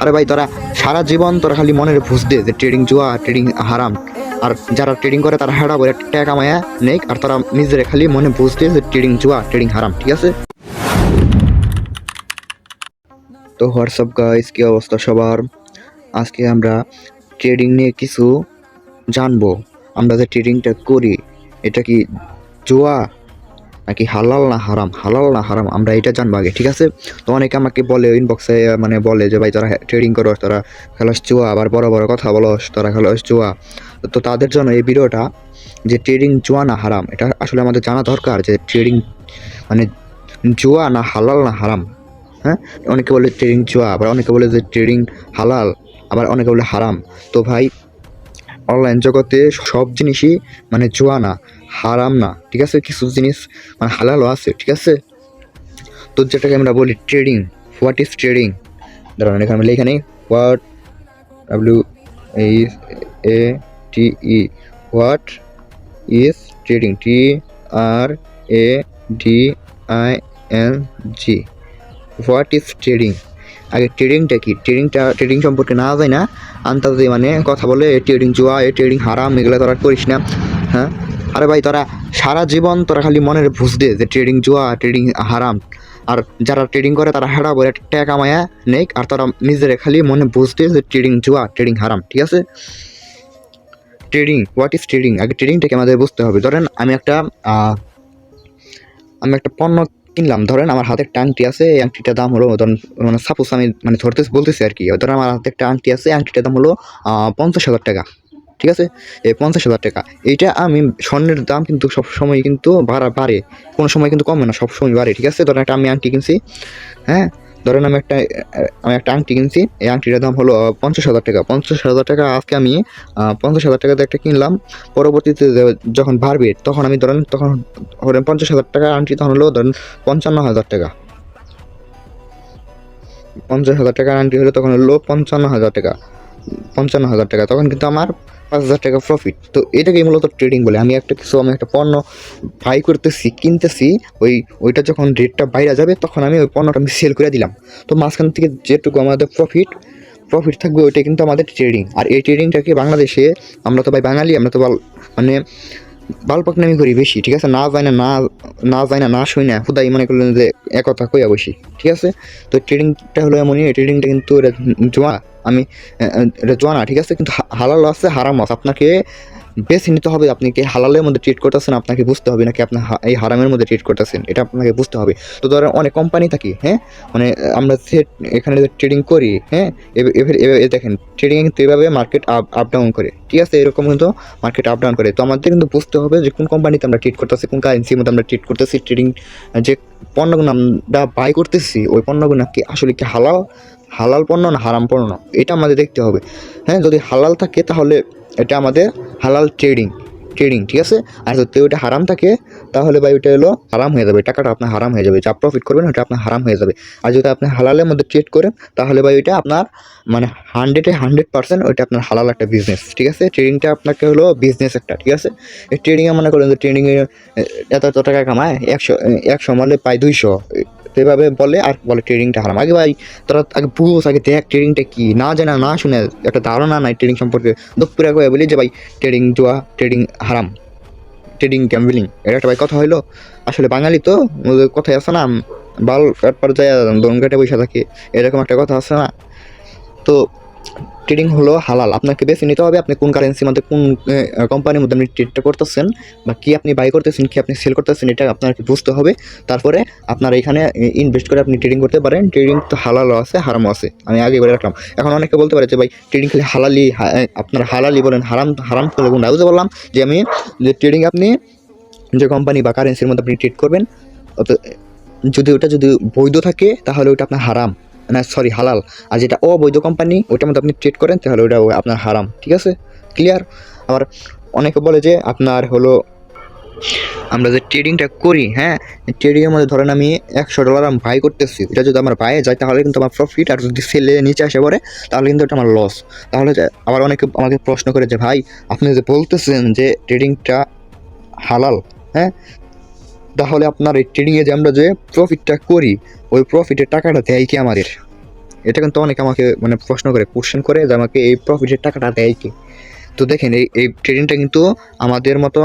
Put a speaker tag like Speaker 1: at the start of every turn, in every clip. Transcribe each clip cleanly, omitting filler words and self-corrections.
Speaker 1: আরে ভাই তোরা সারা জীবন তোরা খালি মনের বুঝ দে যে ট্রেডিং জুয়া, ট্রেডিং হারাম। আর যারা ট্রেডিং করে তারা হেডা বলে টাকা কামায়া নেই, আর তারা নিজের খালি মনে বুঝ দে যে ট্রেডিং জুয়া, ট্রেডিং হারাম। ঠিক আছে? তো হোয়াটসঅ্যাপ গাইস, কি অবস্থা সবার? আজকে আমরা ট্রেডিং নিয়ে কিছু জানবো। আমরা যে ট্রেডিংটা করি এটা কি জুয়া নাকি হালাল না হারাম, হালাল না হারাম, আমরা এটা জানবো আগে। ঠিক আছে? তো অনেকে আমাকে বলে ইনবক্সে, মানে বলে যে ভাই তোরা ট্রেডিং করো, তোরা খেলাস জুয়া, আবার বড় বড় কথা বলস, তোরা খেলাস জুয়া। তো তাদের জন্য এই ভিডিওটা, যে ট্রেডিং জুয়া না হারাম, এটা আসলে আমাদের জানা দরকার যে ট্রেডিং মানে জুয়া না হালাল না হারাম। হ্যাঁ, অনেকে বলে ট্রেডিং জুয়া, আবার অনেকে বলে যে ট্রেডিং হালাল, আবার অনেকে বলে হারাম। তো ভাই অনলাইন জগতে সব জিনিসই মানে জুয়া না, হারাম না। ঠিক আছে? কিছু জিনিস মানে হালালও আছে। ঠিক আছে? তো যেটাকে আমরা বলি ট্রেডিং, হোয়াট ইজ ট্রেডিং, ধরুন এখানে লিখে নেই what, WATE, what is trading, TRADING, what is trading. আগে ট্রেডিংটা কি, ট্রেডিং সম্পর্কে না যায় না আন্তাজে মানে কথা বলে ট্রেডিং জুয়া, ট্রেডিং হারাম, এগুলো তোরা করিস না। হ্যাঁ, আরে ভাই তোরা সারা জীবন তোরা খালি মনের বুঝ দে যে ট্রেডিং জুয়া, ট্রেডিং হারাম। আর যারা ট্রেডিং করে তারা হেডা বলে টাকা কামায়া নেই, আর তারা নিজের খালি মনে বুঝ দে যে ট্রেডিং জুয়া, ট্রেডিং হারাম। ঠিক আছে? ট্রেডিং, হোয়াট ইজ ট্রেডিং, আগে ট্রেডিংটাকে আমাদের বুঝতে হবে। ধরেন আমি একটা পণ্য কিনলাম। ধরেন আমার হাতে একটা আংটি আছে, এই আংটিটার দাম হলো, ধরেন মানে সাপোজ আমি মানে বলতেছি আর কি। ধরেন আমার হাতে একটা আংটি আছে, আংটিটার দাম হলো 50,000 টাকা। ঠিক আছে? এই 50,000 টাকা, এইটা আমি স্বর্ণের দাম কিন্তু সবসময় কিন্তু বাড়ে, কোনো সময় কিন্তু কমে না, সবসময় বাড়ে। ঠিক আছে? ধরেন একটা আমি আংটি কিনছি, হ্যাঁ, ধরেন আমি একটা আংটি কিনছি, এই আংটিটার দাম হলো 50,000 টাকা। 50,000 টাকা আজকে আমি 50,000 টাকাতে একটা কিনলাম। পরবর্তীতে যখন বাড়বে তখন আমি ধরেন, তখন ধরেন 50,000 টাকা আংটি তখন হলো ধরেন 55,000 টাকা। 50,000 টাকার আংটি হলো তখন হলো 55,000 টাকা। 55,000 টাকা, তখন কিন্তু আমার 5,000 টাকা প্রফিট। তো এটাকেই মূলত ট্রেডিং বলে। আমি একটা পণ্য বাই করতেছি, কিনতেছি, ওইটা যখন রেটটা বাইরে যাবে তখন আমি ওই পণ্যটা আমি সেল করে দিলাম। তো মাঝখান থেকে যেটুকু আমাদের প্রফিট থাকবে ওইটা কিন্তু আমাদের ট্রেডিং। আর এই ট্রেডিংটাকে বাংলাদেশে, আমরা তো ভাই বাঙালি, আমরা তো মানে বালপাকনামি করি বেশি। ঠিক আছে? না শুই না খুদাই মনে করলেন যে একথা কইয়া বসি। ঠিক আছে? তো ট্রেডিংটা হলো এমনই, এই ট্রেডিংটা কিন্তু এটা জোয়া, আমি এটা জোয়া না। ঠিক আছে? কিন্তু হালাল আছে, হারাম আছে। আপনাকে বেছে নিতে হবে, আপনি কি হালালের মধ্যে ট্রিট করতেছেন, আপনাকে বুঝতে হবে, নাকি আপনি এই হারামের মধ্যে ট্রিট করতেছেন, এটা আপনাকে বুঝতে হবে। তো ধরেন অনেক কোম্পানি থাকে, হ্যাঁ, মানে আমরা এখানে ট্রেডিং করি, হ্যাঁ, এবার দেখেন ট্রেডিংয়ে কিন্তু এভাবে মার্কেট আপ ডাউন করে। ঠিক আছে? এরকম কিন্তু মার্কেট আপ ডাউন করে। তো আমাদের কিন্তু বুঝতে হবে যে কোন কোম্পানিতে আমরা ট্রিট করতেছি, কোন কারেন্সির মধ্যে আমরা ট্রিট করতেছি। ট্রেডিং যে পণ্যগুলো আমরা বাই করতেছি, ওই পণ্যগুলো কি আসলে কি হালাল পণ্য না হারাম পণ্য, এটা আমাদের দেখতে হবে। হ্যাঁ, যদি হালাল থাকে তাহলে এটা আমাদের হালাল ট্রেডিং। ঠিক আছে? আর যদি ওইটা হারাম থাকে তাহলে ভাই ওইটা হলো হারাম হয়ে যাবে, টাকাটা আপনার হারাম হয়ে যাবে, যা প্রফিট করবেন ওটা আপনার হারাম হয়ে যাবে। আর যদি আপনি হালালের মধ্যে ট্রেড করেন তাহলে ভাই ওইটা আপনার মানে 100% ওইটা আপনার হালাল একটা বিজনেস। ঠিক আছে? ট্রেডিংটা আপনাকে হলো বিজনেস একটা। ঠিক আছে? এই ট্রেডিংয়ে মনে করেন যে ট্রেডিংয়ে এত টাকা কামায়, 100 মারলে পায় 200, এভাবে বলে, আর বলে ট্রেডিংটা হারাম। আগে ভাই তোরা আগে বুঝ, আগে দেখ ট্রেডিংটা কি, না জানা না শুনে একটা ধারণা নাই ট্রেডিং সম্পর্কে, দুপুরে করে বলি যে ভাই ট্রেডিং জুয়া, ট্রেডিং হারাম, ট্রেডিং গ্যাম্বলিং, এটা একটা ভাই কথা হইলো? আসলে বাঙালি তো, ওদের কথাই আছে না, বাল কাট পার যায় দন কাটে পয়সা থাকে, এরকম একটা কথা আছে না? তো ট্রেডিং হলো হালাল, আপনাকে বেছে নিতে হবে আপনি কোন কারেন্সির মধ্যে, কোন কোম্পানির মধ্যে আপনি ট্রেডটা করতেছেন, বা কি আপনি বাই করতেছেন, কি আপনি সেল করতেছেন, এটা আপনাকে বুঝতে হবে। তারপরে আপনার এখানে ইনভেস্ট করে আপনি ট্রেডিং করতে পারেন। ট্রেডিং তো হালালও আছে, হারামও আছে, আমি আগে বলে রাখলাম। এখন অনেকে বলতে পারে যে ভাই ট্রেডিং খালি আপনার হালালি বলেন, হারাম করে কোনটা? বুঝতে বললাম যে আমি যে ট্রেডিং আপনি যে কোম্পানি বা কারেন্সির মধ্যে আপনি ট্রেড করবেন, যদি বৈধ থাকে তাহলে ওটা আপনার হারাম, না সরি হালাল। আর যেটা অবৈধ কোম্পানি ওটার মধ্যে আপনি ট্রেড করেন তাহলে ওটা আপনার হারাম। ঠিক আছে? ক্লিয়ার? আবার অনেকে বলে যে আপনার হলো আমরা যে ট্রেডিংটা করি, হ্যাঁ, ট্রেডিংয়ের মধ্যে ধরেন আমি $100 আমি বাই করতেছি, এটা যদি আমার বাইরে যায় তাহলে কিন্তু আমার প্রফিট, আর যদি সেলে নিচে আসে পড়ে তাহলে কিন্তু এটা আমার লস। তাহলে আবার অনেকে আমাকে প্রশ্ন করে যে ভাই আপনি যে বলতেছেন যে ট্রেডিংটা হালাল, হ্যাঁ, তাহলে আপনার এই ট্রেডিংয়ে যে আমরা যে প্রফিটটা করি ওই প্রফিটের টাকাটা দেয় কি আমাদের? এটা কিন্তু অনেকে আমাকে মানে প্রশ্ন করে কোশ্চেন করে যে আমাকে এই প্রফিটের টাকাটা দেয় কি। তো দেখেন এই ট্রেডিংটা কিন্তু আমাদের মতো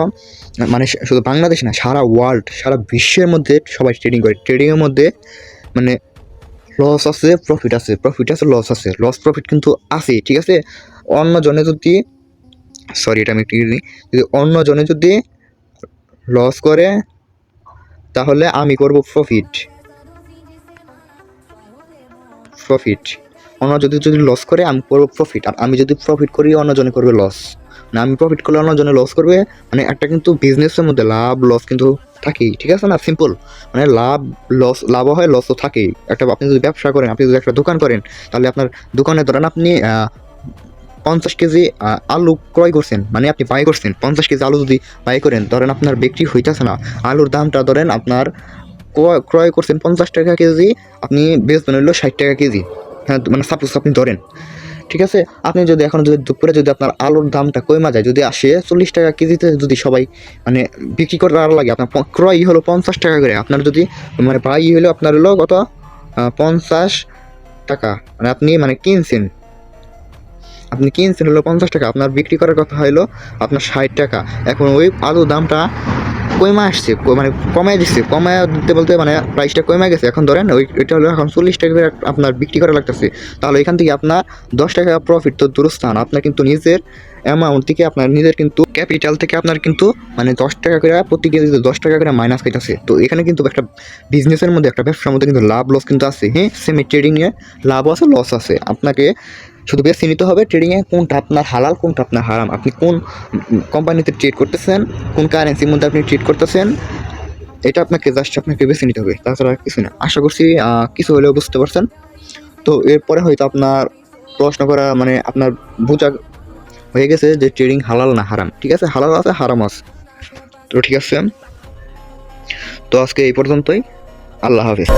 Speaker 1: মানে শুধু বাংলাদেশ না, সারা ওয়ার্ল্ড, সারা বিশ্বের মধ্যে সবাই ট্রেডিং করে। ট্রেডিংয়ের মধ্যে মানে লস আছে, প্রফিট আছে, প্রফিট আছে, লস আছে, লস প্রফিট কিন্তু আছে, ঠিক আছে। অন্যজনে যদি এটা আমি একটু যদি অন্যজনে যদি লস করে তাহলে আমি করব প্রফিট। অন্য যদি লস করে আমি করবো প্রফিট, আর আমি যদি প্রফিট করি অন্যজনে করবে লস। না, আমি প্রফিট করলে অন্যজনে লস করবে। মানে একটা কিন্তু বিজনেসের মধ্যে লাভ লস কিন্তু থাকেই, ঠিক আছে না, সিম্পল। মানে লাভও হয়, লসও থাকেই। আপনি যদি ব্যবসা করেন, আপনি যদি একটা দোকান করেন, তাহলে আপনার দোকানে ধরেন আপনি 50 কেজি আলু ক্রয় করছেন, মানে আপনি বাই করছেন 50 কেজি আলু যদি বাই করেন, ধরেন আপনার বিক্রি হইতেছে না, আলুর দামটা ধরেন আপনার ক্রয় করছেন 50 টাকা কেজি, আপনি বেচবেন হলো 60 টাকা কেজি। হ্যাঁ, মানে সাপোজ আপনি ধরেন, ঠিক আছে। আপনি যদি এখন যদি দুপুরে যদি আপনার আলুর দামটা কমে যায়, যদি আসে 40 টাকা কেজিতে, যদি সবাই মানে বিক্রি করার লাগে, আপনার ক্রয় হলো 50 টাকা করে, আপনার যদি মানে বাই হলো আপনার হলো কত 50 টাকা, মানে আপনি মানে কিনছেন হলো 50 টাকা, আপনার বিক্রি করার কথা হলো আপনার 60 টাকা। এখন ওই আলুর দামটা কমে আসছে, মানে কমায় দিচ্ছে, কমায় দিতে বলতে মানে প্রাইসটা কমে গেছে। এখন ধরেন ওইটা হলো এখন 40 টাকা করে আপনার বিক্রি করা লাগতেছে। তাহলে এখান থেকে আপনার 10 টাকা প্রফিট তো দূরস্থান, আপনার কিন্তু নিজের অ্যামাউন্ট থেকে, আপনার নিজের কিন্তু ক্যাপিটাল থেকে আপনার কিন্তু মানে 10 টাকা করে প্রতি কেজিতে 10 টাকা করে মাইনাস খাইতেছে। তো এখানে কিন্তু একটা বিজনেসের মধ্যে, একটা ব্যবসার মধ্যে কিন্তু লাভ লস কিন্তু আছে। হ্যাঁ, সেমি ট্রেডিংয়ে লাভ আছে, লস আছে। আপনাকে শুধু বেছে নিতে হবে ট্রেডিংয়ে কোনটা আপনার হালাল, কোনটা আপনার হারাম, আপনি কোন কোম্পানিতে ট্রেড করতেছেন, কোন কারেন্সির মধ্যে আপনি ট্রেড করতেছেন, এটা আপনাকে বেছে নিতে হবে, তাছাড়া কিছু না। আশা করছি কিছু হলেও বুঝতে পারছেন। তো এরপরে হয়তো আপনার প্রশ্ন করা মানে আপনার বোঝা হয়ে গেছে যে ট্রেডিং হালাল না হারাম। ঠিক আছে, হালাল আছে, হারাম আছে। তো ঠিক আছে, তো আজকে এই পর্যন্তই। আল্লাহ হাফিজ।